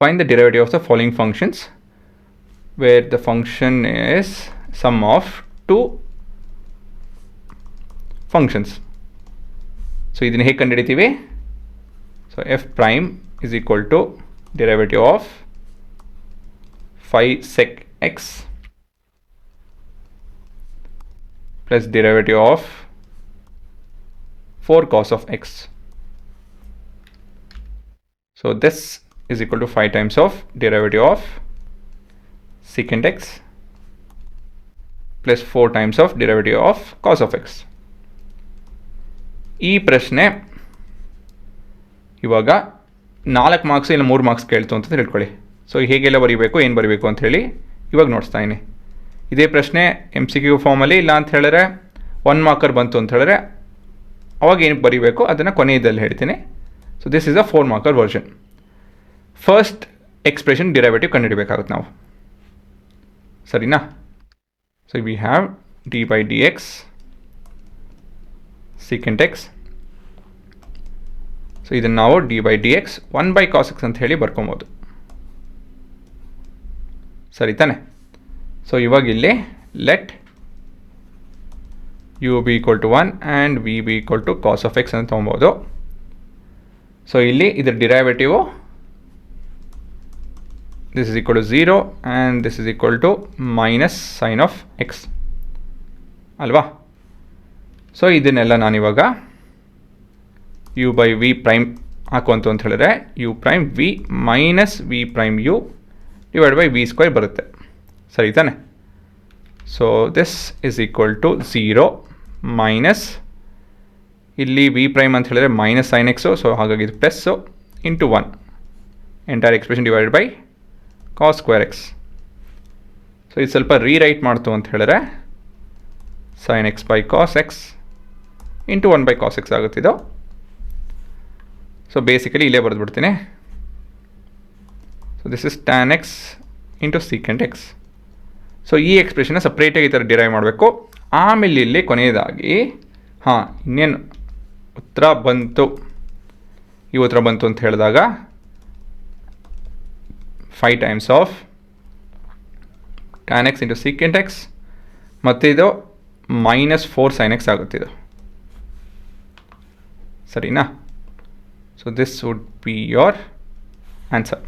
Find the derivative of the following functions where the function is sum of two functions. So ಇದನ್ನು ಹೇಗೆ ಕಂಡುಹಿಡಿತೀವಿ? So f prime is equal to derivative of 5 sec x plus derivative of 4 cos of x. So this is equal to 5 times of derivative of secant x plus 4 times of derivative of cos of x. ಈ ಪ್ರಶ್ನೆ ಇವಾಗ 4 marks ಇಲ್ಲ 3 marks ಕೇಳ್ತು ಅಂತ ತಿಳ್ಕೊಳ್ಳಿ. So ಹೇಗೆಲ್ಲ ಬರೀಬೇಕು ಏನು ಬರೀಬೇಕು ಅಂತ ಹೇಳಿ ಇವಾಗ ನೋಡ್ತಾ ಇದ್ದೀನಿ. ಇದೇ ಪ್ರಶ್ನೆ MCQ ಫಾರ್ಮಲ್ಲಿ ಇಲ್ಲ ಅಂತ ಹೇಳಿದ್ರೆ 1 ಮಾರ್ಕರ್ ಬಂತು ಅಂತ ಹೇಳಿದ್ರೆ ಅವಾಗ ಏನು ಬರೀಬೇಕು ಅದನ್ನು ಕೊನೆಯದಲ್ಲಿ ಹೇಳ್ತೀನಿ. So this is a 4 marker version. First expression derivative ಕಂಡುಹಿಡಬೇಕಾಗುತ್ತೆ ನಾವು, ಸರಿನಾ? So we have d by d x secant x. So ಇದನ್ನು ನಾವು d by d x 1 by cos x ಅಂತ ಹೇಳಿ ಬರ್ಕೊಬೋದು, ಸರಿ ತಾನೆ? ಸೊ ಇವಾಗ ಇಲ್ಲಿ let u be equal to 1 and v be equal to cos of x ಅಂತ ತೊಗೊಬೋದು. ಸೊ ಇಲ್ಲಿ ಇದರ derivative this is equal to 0 and this is equal to minus sin of x ಅಲ್ವಾ? ಸೊ ಇದನ್ನೆಲ್ಲ ನಾನಿವಾಗ ಯು ಬೈ ವಿ ಪ್ರೈಮ್ ಹಾಕುವಂತು ಅಂತ ಹೇಳಿದ್ರೆ u prime v minus v prime u divide by v square ಬರುತ್ತೆ, ಸರಿ ತಾನೆ? So this is equal to 0 minus ಇಲ್ಲಿ ವಿ ಪ್ರೈಮ್ ಅಂತ ಹೇಳಿದ್ರೆ ಮೈನಸ್ ಸೈನ್ ಎಕ್ಸು, ಸೊ ಹಾಗಾಗಿ ಇದು plus into 1 entire expression divided by cos square x. So ಇದು ಸ್ವಲ್ಪ ರೀರೈಟ್ ಮಾಡ್ತು ಅಂತ ಹೇಳಿದ್ರೆ sine x by cos x into 1 by cos x ಆಗುತ್ತಿದ್ದು. ಸೊ ಬೇಸಿಕಲಿ ಇಲ್ಲೇ ಬರೆದ್ಬಿಡ್ತೀನಿ. So this is tan x into secant x. So ಈ ಎಕ್ಸ್ಪ್ರೆಷನ್ನ ಸಪ್ರೇಟಾಗಿ ಈ ಥರ ಡಿರೈವ್ ಮಾಡಬೇಕು. ಆಮೇಲೆ ಇಲ್ಲಿ ಕೊನೆಯದಾಗಿ ಇನ್ನೇನು ಉತ್ತರ ಬಂತು, ಈ ಉತ್ತರ ಬಂತು ಅಂತ ಹೇಳಿದಾಗ 5 times of tan x into secant x ಮತ್ತು ಇದು ಮೈನಸ್ 4 sin x ಆಗುತ್ತಿದ್ದು, ಸರಿನಾ? So this would be your answer.